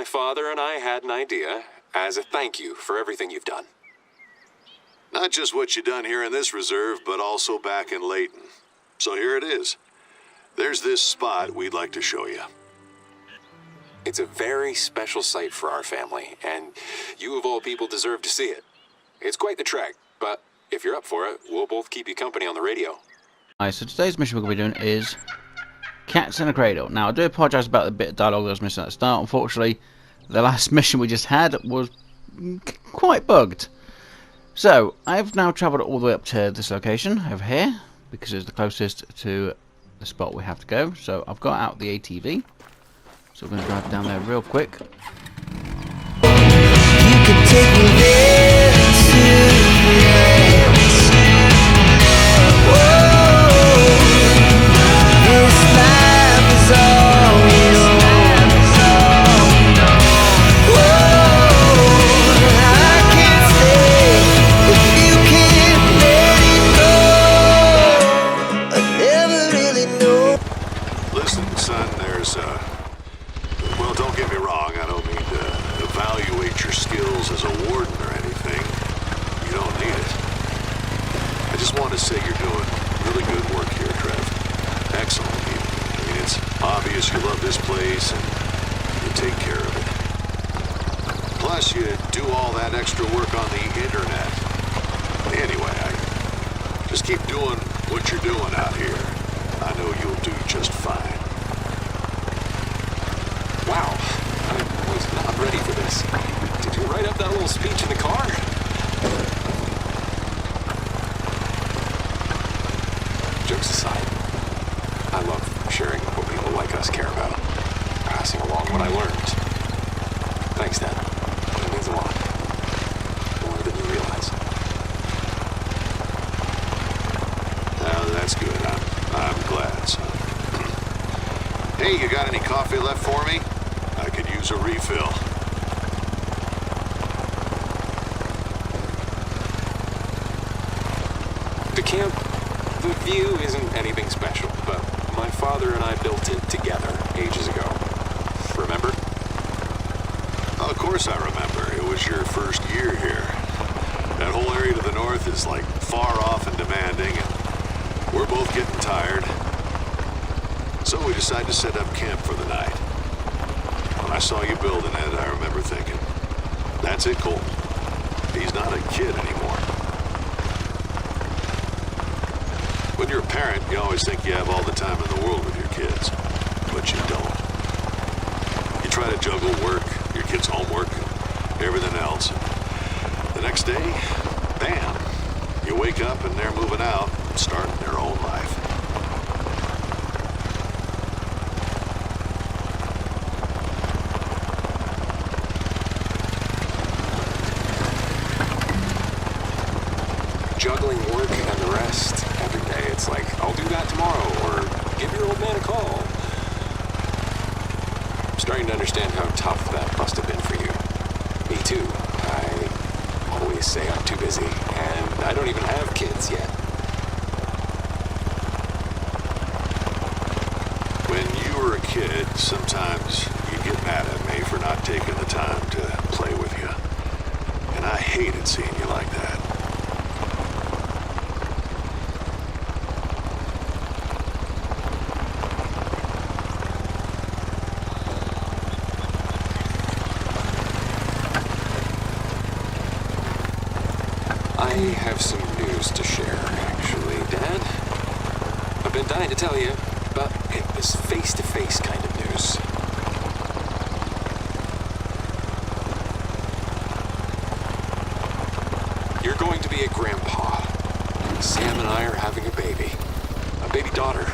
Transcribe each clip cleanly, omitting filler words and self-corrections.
father and I had an idea as a thank you for everything you've done. Not just what you done here in this reserve, but also back in Layton. So here it is. There's this spot we'd like to show you. It's a very special site for our family, and you of all people deserve to see it. It's quite the trek, but if you're up for it, we'll both keep you company on the radio. Alright, so today's mission we're going to be doing is Cats in a Cradle. Now, I do apologise about the bit of dialogue that was missing at the start. Unfortunately, the last mission we just had was quite bugged. So, I've now travelled all the way up to this location over here, because it's the closest to the spot we have to go. So, I've got out the ATV. So, we're going to drive down there real quick. You can take me there you love this place and you take care of it. Plus, you do all that extra work on the internet. Anyway, I just keep doing what you're doing out here. I know you'll do just fine. Wow, I was not ready for this. Did you write up that little speech in the car? Jokes aside, I love sharing what people like us care about, passing along what I learned. Thanks, Dad. It means a lot. More than you realize. That's good. I'm glad, son. Hey, you got any coffee left for me? I could use a refill. The camp, the view isn't anything special, but my father and I built it together ages ago. Remember? Oh, of course I remember. It was your first year here. That whole area to the north is like far off and demanding, and we're both getting tired. So we decided to set up camp for the night. When I saw you building it, I remember thinking, that's it, Colton. He's not a kid anymore. When you're a parent, you always think you have all the time in the world with your kids, but you don't. You try to juggle work, your kids' homework, and everything else. The next day, bam, you wake up and they're moving out, starting their own life. Juggling work and the rest every day. It's like, I'll do that tomorrow, or give your old man a call. I'm starting to understand how tough that must have been for you. Me too. I always say I'm too busy, and I don't even have kids yet. When you were a kid, sometimes you get mad at me for not taking the time to play with you. And I hated seeing you like that. I have some news to share, actually, Dad. I've been dying to tell you, but it was face-to-face kind of news. You're going to be a grandpa. Sam and I are having a baby daughter.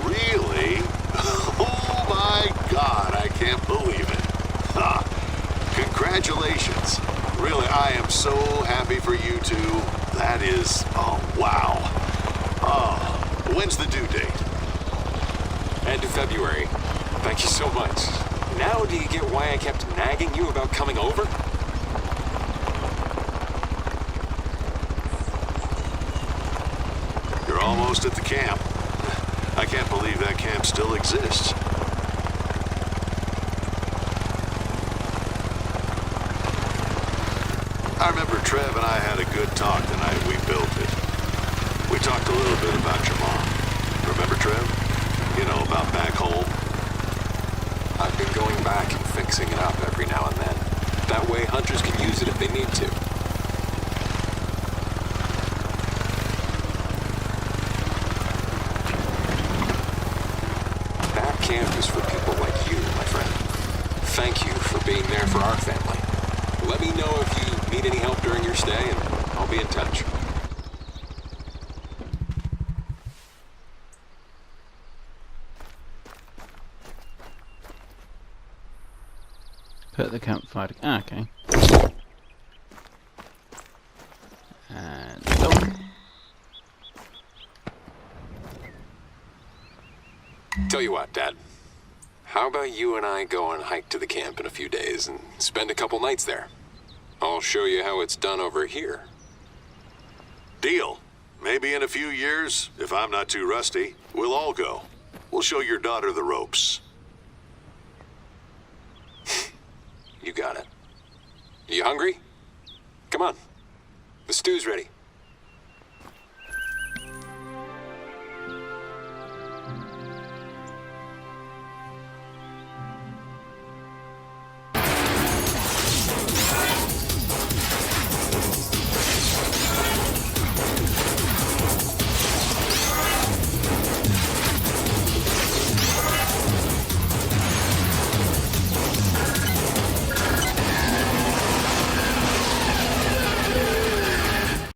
Really? Oh my God, I can't believe it. Ha. Congratulations. Really, I am so happy for you two. That is, oh, wow. Oh, when's the due date? End of February. Thank you so much. Now do you get why I kept nagging you about coming over? You're almost at the camp. I can't believe that camp still exists. I remember Trev and I had a good talk the night we built it. We talked a little bit about your mom. Remember, Trev? You know, about back home. I've been going back and fixing it up every now and then. That way hunters can use it if they need to. That camp is for people like you, my friend. Thank you for being there for our family. Let me know if you need any help during your stay, and I'll be in touch. Put the campfire. Okay. And go. Tell you what, Dad. How about you and I go and hike to the camp in a few days and spend a couple nights there? I'll show you how it's done over here. Deal. Maybe in a few years, if I'm not too rusty, we'll all go. We'll show your daughter the ropes. You got it. You hungry? Come on. The stew's ready.